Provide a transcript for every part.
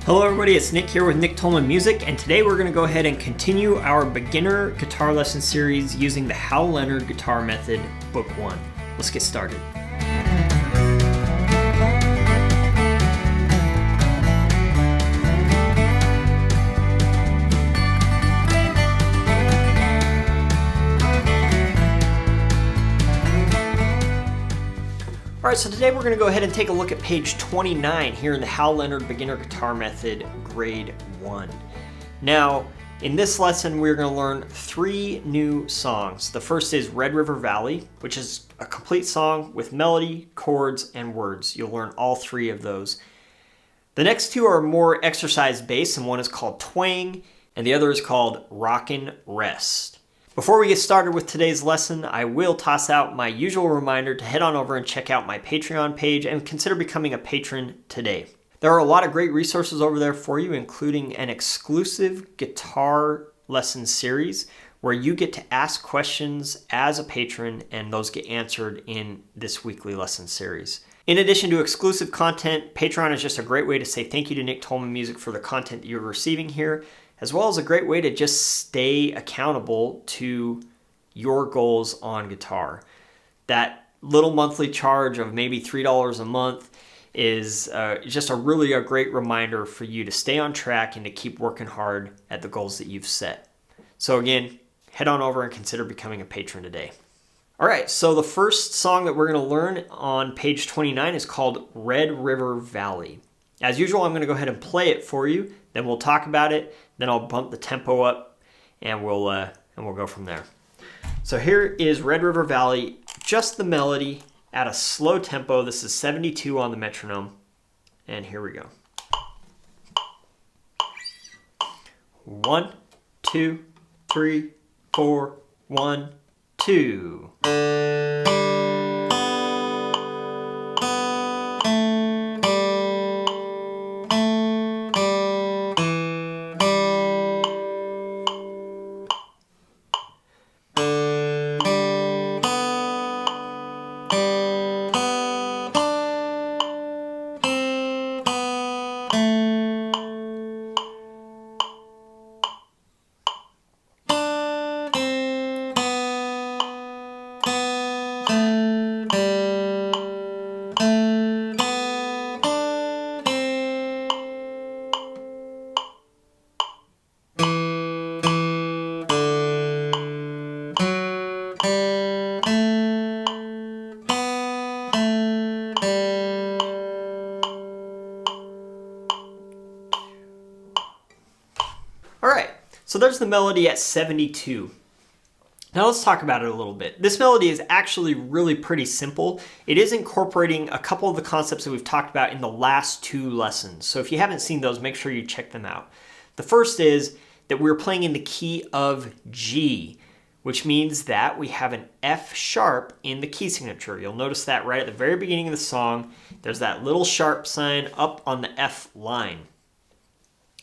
Hello everybody, it's Nick here with Nick Tolman Music, and today we're going to go ahead and continue our beginner guitar lesson series using the Hal Leonard Guitar Method, Book 1. Let's get started. Alright, so today we're going to go ahead and take a look at page 29 here in the Hal Leonard Beginner Guitar Method, Grade 1. Now, in this lesson we're going to learn 3 new songs. The first is Red River Valley, which is a complete song with melody, chords, and words. You'll learn all 3 of those. The next 2 are more exercise-based, and one is called Twang, and the other is called Rockin Rest. Before we get started with today's lesson, I will toss out my usual reminder to head on over and check out my Patreon page and consider becoming a patron today. There are a lot of great resources over there for you, including an exclusive guitar lesson series where you get to ask questions as a patron and those get answered in this weekly lesson series. In addition to exclusive content, Patreon is just a great way to say thank you to Nick Tolman Music for the content that you're receiving here, as well as a great way to just stay accountable to your goals on guitar. That little monthly charge of maybe $3 a month is just a great reminder for you to stay on track and to keep working hard at the goals that you've set. So again, head on over and consider becoming a patron today. All right, so the first song that we're going to learn on page 29 is called Red River Valley. As usual, I'm going to go ahead and play it for you, then we'll talk about it, then I'll bump the tempo up, and we'll go from there. So here is Red River Valley, just the melody at a slow tempo. This is 72 on the metronome, and here we go. 1, 2, 3, 4, 1, 2. Alright, so there's the melody at 72. Now let's talk about it a little bit. This melody is actually really pretty simple. It is incorporating a couple of the concepts that we've talked about in the last 2 lessons. So if you haven't seen those, make sure you check them out. The first is that we're playing in the key of G, which means that we have an F sharp in the key signature. You'll notice that right at the very beginning of the song, there's that little sharp sign up on the F line.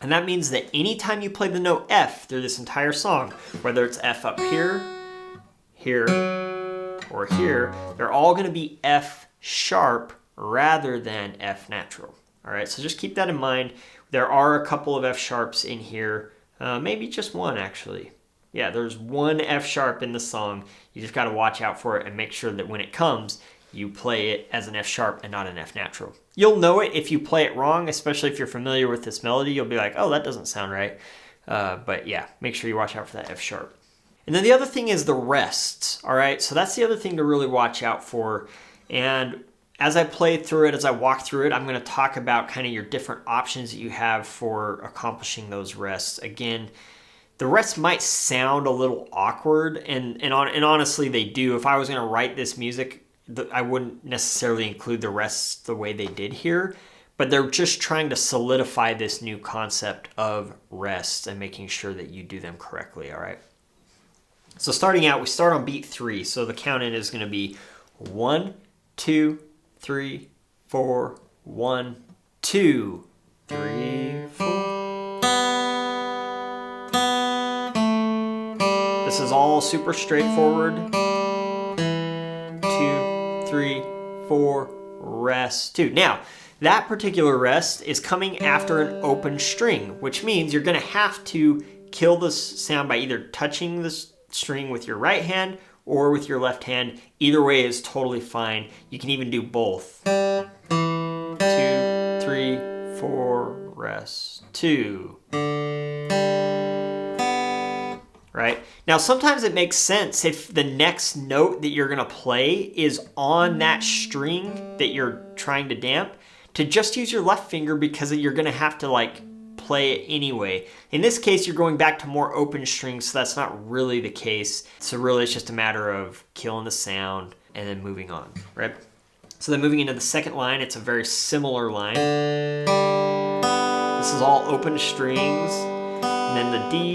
And that means that anytime you play the note F through this entire song, whether it's F up here, here, or here, they're all going to be F sharp rather than F natural. All right, so just keep that in mind. There are a couple of F sharps in here, maybe just one actually. Yeah, there's one F sharp in the song. You just got to watch out for it and make sure that when it comes, you play it as an F sharp and not an F natural. You'll know it if you play it wrong, especially if you're familiar with this melody. You'll be like, oh, that doesn't sound right. But yeah, make sure you watch out for that F sharp. And then the other thing is the rests, all right? So that's the other thing to really watch out for. And as I play through it, as I walk through it, I'm going to talk about kind of your different options that you have for accomplishing those rests. Again, the rests might sound a little awkward, and honestly, they do. If I was going to write this music, I wouldn't necessarily include the rests the way they did here, but they're just trying to solidify this new concept of rests and making sure that you do them correctly, all right? So starting out, we start on beat 3, so the count in is going to be 1, 2, 3, 4, 1, 2, 3, 4. This is all super straightforward. 2, 3, 4, rest, 2. Now, that particular rest is coming after an open string, which means you're going to have to kill the sound by either touching the string with your right hand or with your left hand. Either way is totally fine. You can even do both. 2, 3, 4, rest, 2. Right? Now, sometimes it makes sense if the next note that you're going to play is on that string that you're trying to damp, to just use your left finger because you're going to have to like play it anyway. In this case, you're going back to more open strings, so that's not really the case. So really, it's just a matter of killing the sound and then moving on, right? So then moving into the second line, it's a very similar line. This is all open strings, and then the D.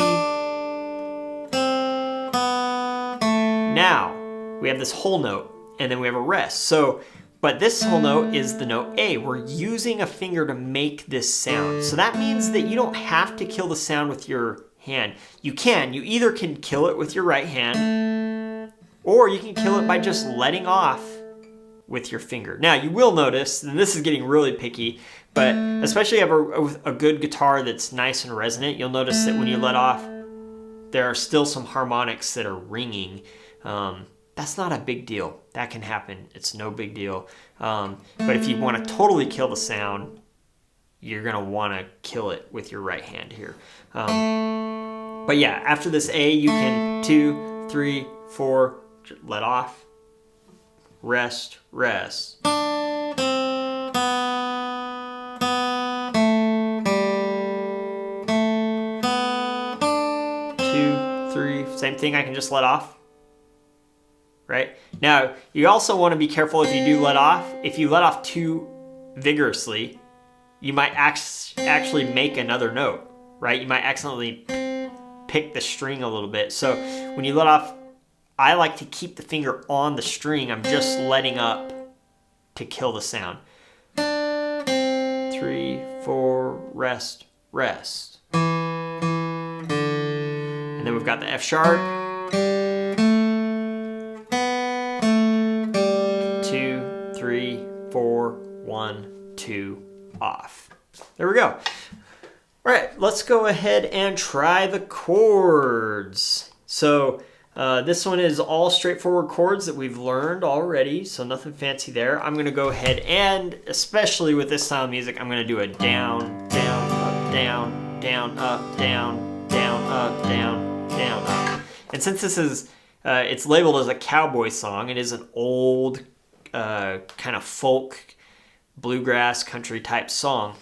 Now, we have this whole note, and then we have a rest. So, but this whole note is the note A. We're using a finger to make this sound. So that means that you don't have to kill the sound with your hand. You can. You either can kill it with your right hand, or you can kill it by just letting off with your finger. Now, you will notice, and this is getting really picky, but especially if you have a good guitar that's nice and resonant, you'll notice that when you let off, there are still some harmonics that are ringing. That's not a big deal. That can happen. It's no big deal. But if you want to totally kill the sound, you're going to want to kill it with your right hand here. But yeah, after this A, you can 2, 3, 4, let off, rest, rest. 2, 3, same thing, I can just let off. Right? Now, you also want to be careful if you do let off. If you let off too vigorously, you might actually make another note, right? You might accidentally pick the string a little bit. So when you let off, I like to keep the finger on the string. I'm just letting up to kill the sound. 3, 4, rest, rest. And then we've got the F sharp. 2, 3, 4, 1, 2, off. There we go. All right, let's go ahead and try the chords. So this one is all straightforward chords that we've learned already, so nothing fancy there. I'm gonna go ahead and, especially with this style of music, I'm gonna do a down, down, up, down, down, up, down, down, up, down, down, up. And since this is, it's labeled as a cowboy song, it is an old kind of folk, bluegrass, country type song.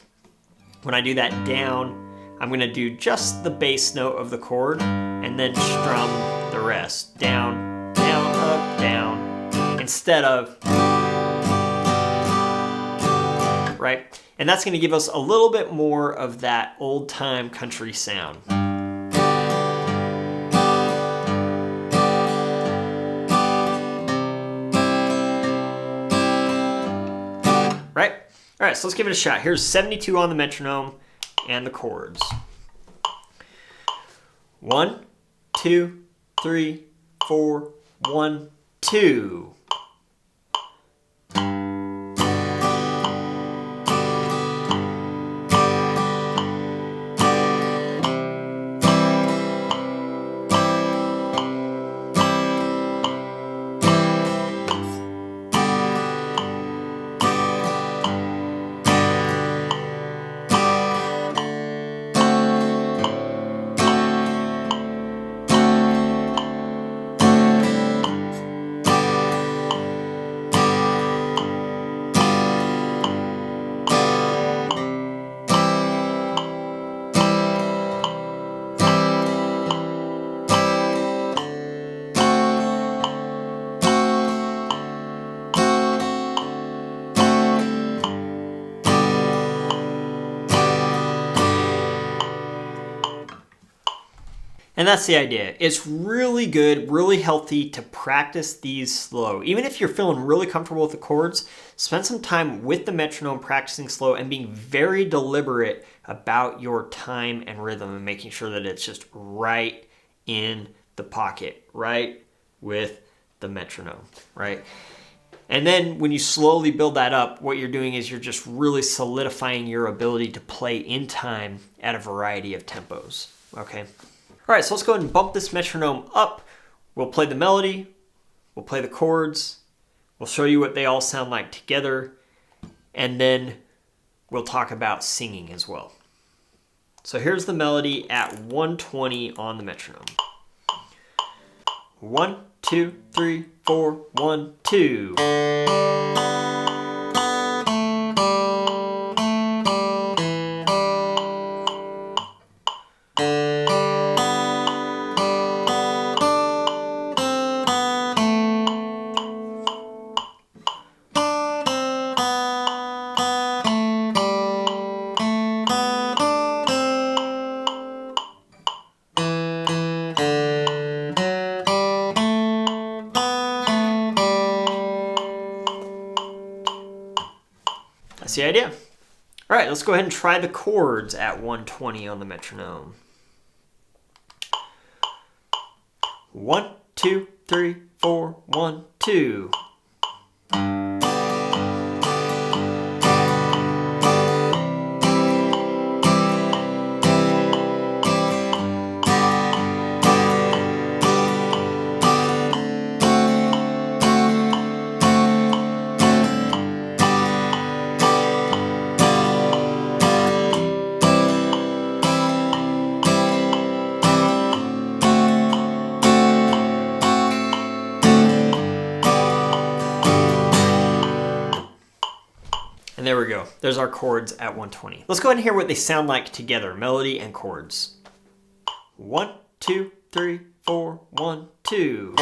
When I do that down, I'm going to do just the bass note of the chord and then strum the rest. Down, down, up, down, instead of, right? And that's going to give us a little bit more of that old time country sound. Right? All right, so let's give it a shot. Here's 72 on the metronome and the chords. 1, 2, 3, 4, 1, 2. And that's the idea. It's really good, really healthy to practice these slow. Even if you're feeling really comfortable with the chords, spend some time with the metronome practicing slow and being very deliberate about your time and rhythm and making sure that it's just right in the pocket, right with the metronome, right? And then when you slowly build that up, what you're doing is you're just really solidifying your ability to play in time at a variety of tempos, okay? All right, so let's go ahead and bump this metronome up. We'll play the melody, we'll play the chords, we'll show you what they all sound like together, and then we'll talk about singing as well. So here's the melody at 120 on the metronome. 1, 2, 3, 4, 1, 2. That's the idea. All right, let's go ahead and try the chords at 120 on the metronome. 1, 2, 3, 4, 1, 2. And there we go. There's our chords at 120. Let's go ahead and hear what they sound like together, melody and chords. 1, 2, 3, 4, 1, 2.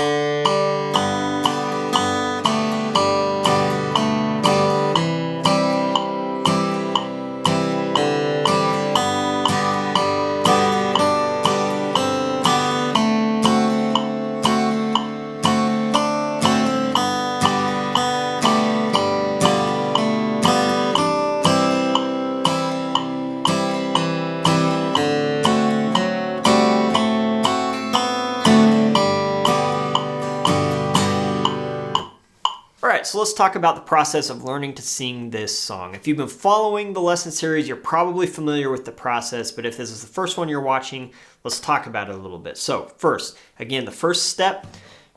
Alright, so let's talk about the process of learning to sing this song. If you've been following the lesson series, you're probably familiar with the process, but if this is the first one you're watching, let's talk about it a little bit. So first, again, the first step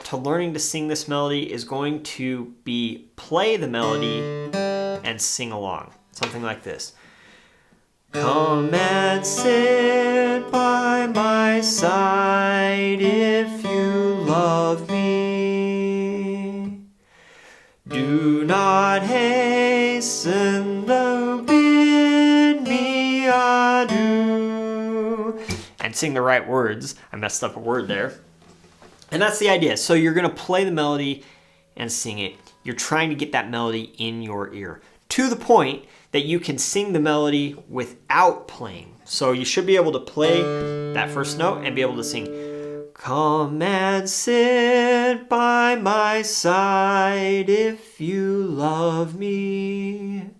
to learning to sing this melody is going to be play the melody and sing along. Something like this. Come and sit by my side if you love me. Do not hasten, though bid me adieu. And sing the right words. I messed up a word there. And that's the idea. So you're going to play the melody and sing it. You're trying to get that melody in your ear to the point that you can sing the melody without playing. So you should be able to play that first note and be able to sing, come and sit by my side if you love me.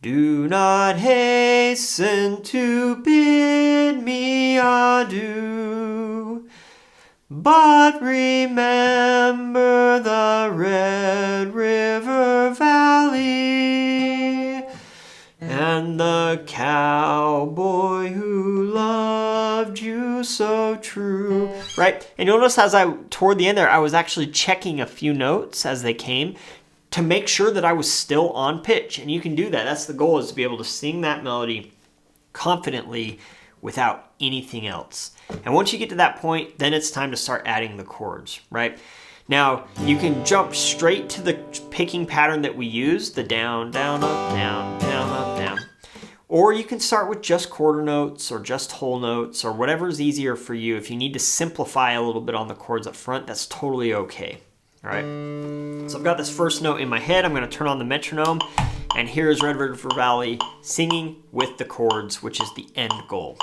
Do not hasten to bid me adieu. But remember the Red River Valley and the cowboy who loved you so true. Right? And you'll notice as toward the end there, I was actually checking a few notes as they came to make sure that I was still on pitch. And you can do that. That's the goal, is to be able to sing that melody confidently without anything else. And once you get to that point, then it's time to start adding the chords, right? Now, you can jump straight to the picking pattern that we use, the down, down, up, down, down, up, down. Or you can start with just quarter notes or just whole notes or whatever's easier for you. If you need to simplify a little bit on the chords up front, that's totally okay, all right? So I've got this first note in my head. I'm going to turn on the metronome, and here is Red River Valley singing with the chords, which is the end goal.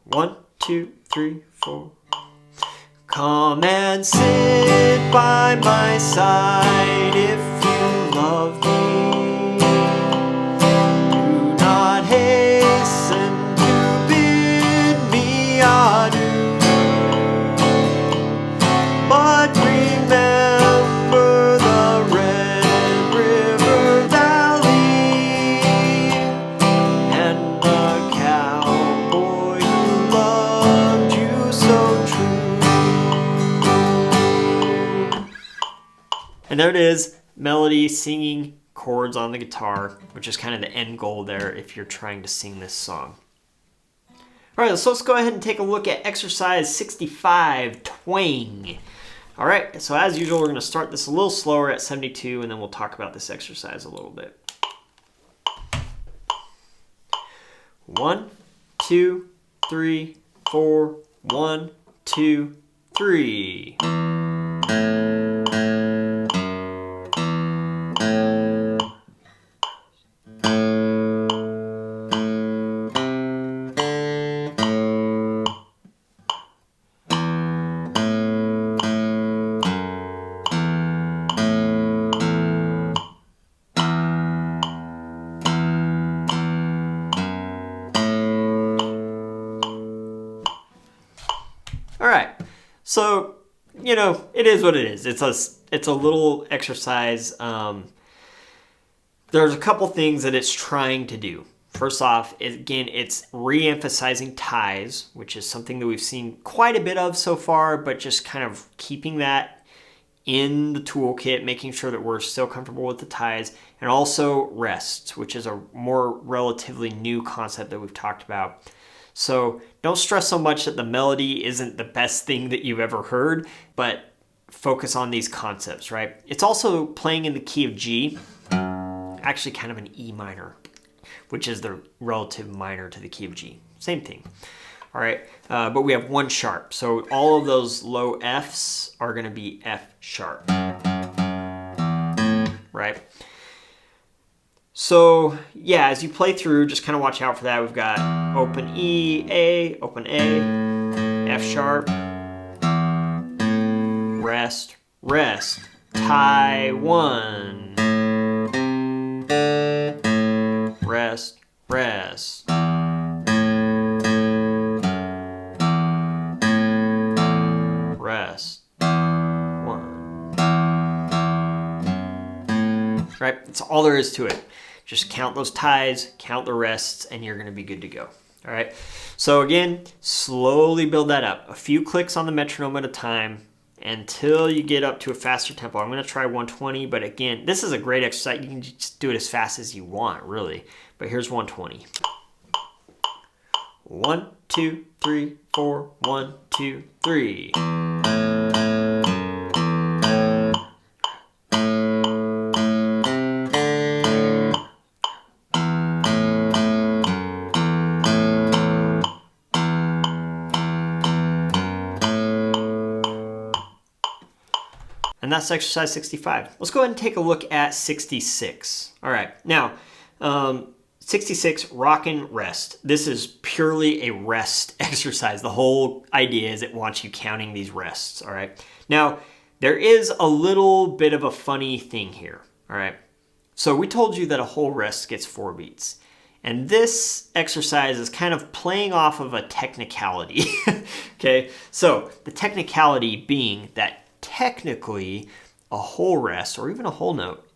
1, 2, 3, 4. Come and sit by my side if you love me. Do not hasten to bid me adieu. But remember the And there it is, melody, singing chords on the guitar, which is kind of the end goal there if you're trying to sing this song. All right, so let's go ahead and take a look at exercise 65, Twang. All right, so as usual, we're going to start this a little slower at 72, and then we'll talk about this exercise a little bit. 1, 2, 3, 4, 1, 2, 3. All right, so, you know, it is what it is. It's a little exercise. There's a couple things that it's trying to do. First off, again, it's re-emphasizing ties, which is something that we've seen quite a bit of so far, but just kind of keeping that in the toolkit, making sure that we're still comfortable with the ties, and also rests, which is a more relatively new concept that we've talked about. So don't stress so much that the melody isn't the best thing that you've ever heard, but focus on these concepts, right? It's also playing in the key of G, actually kind of an E minor, which is the relative minor to the key of G. Same thing. All right, but we have 1 sharp. So all of those low Fs are gonna be F sharp, right? So yeah, as you play through, just kind of watch out for that. We've got open E, A, open A, F sharp, rest, rest, tie 1, rest, rest. Rest, 1. Right, that's all there is to it. Just count those ties, count the rests, and you're gonna be good to go. All right, so again, slowly build that up. A few clicks on the metronome at a time until you get up to a faster tempo. I'm gonna try 120, but again, this is a great exercise. You can just do it as fast as you want, really. But here's 120. 1, 2, 3, 4, 1, 2, 3. And that's exercise 65. Let's go ahead and take a look at 66. All right, now, 66, Rockin Rest. This is purely a rest exercise. The whole idea is it wants you counting these rests, all right? Now, there is a little bit of a funny thing here, all right? So we told you that a whole rest gets 4 beats. And this exercise is kind of playing off of a technicality, okay? So the technicality being that technically a whole rest or even a whole note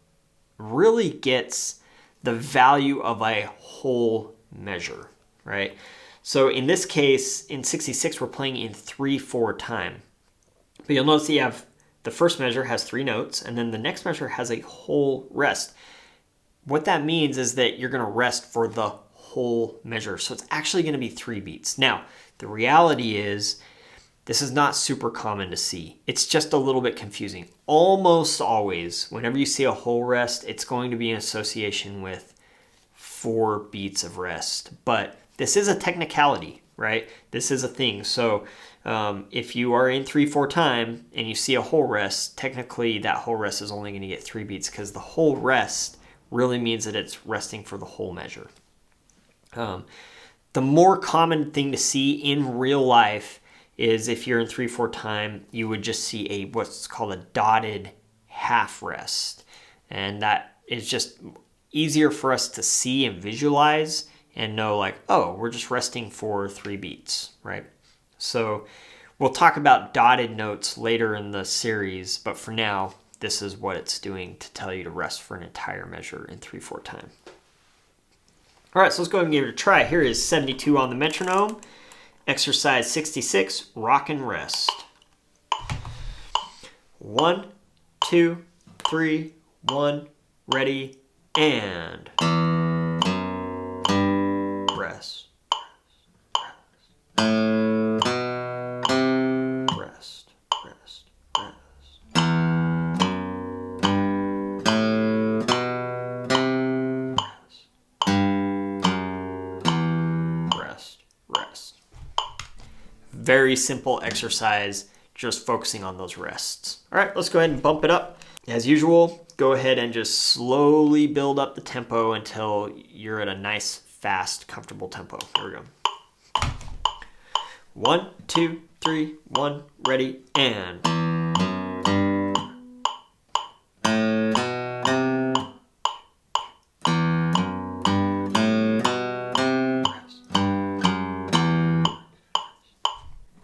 really gets the value of a whole measure, right? So in this case, in 66, we're playing in 3/4 time. But you'll notice that you have the first measure has 3 notes, and then the next measure has a whole rest. What that means is that you're gonna rest for the whole measure. So it's actually gonna be 3 beats. Now, the reality is, this is not super common to see. It's just a little bit confusing. Almost always, whenever you see a whole rest, it's going to be in association with 4 beats of rest. But this is a technicality, right? This is a thing. So if you are in 3/4 time and you see a whole rest, technically that whole rest is only going to get 3 beats because the whole rest really means that it's resting for the whole measure. The more common thing to see in real life is if you're in 3/4 time, you would just see a what's called a dotted half rest. And that is just easier for us to see and visualize and know like, oh, we're just resting for 3 beats, right? So we'll talk about dotted notes later in the series, but for now, this is what it's doing to tell you to rest for an entire measure in 3/4 time. All right, so let's go ahead and give it a try. Here is 72 on the metronome. Exercise 66, Rockin Rest. 1, 2, 3, 1, ready, and rest. Rest, rest, rest. Rest, rest. Very simple exercise, just focusing on those rests. All right, let's go ahead and bump it up. As usual, go ahead and just slowly build up the tempo until you're at a nice, fast, comfortable tempo. Here we go. 1, 2, 3, 1, ready, and.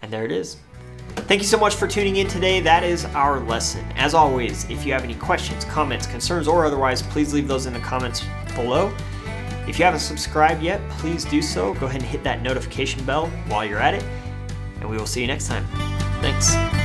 And there it is. Thank you so much for tuning in today. That is our lesson. As always, if you have any questions, comments, concerns, or otherwise, please leave those in the comments below. If you haven't subscribed yet, please do so. Go ahead and hit that notification bell while you're at it, and we will see you next time. Thanks.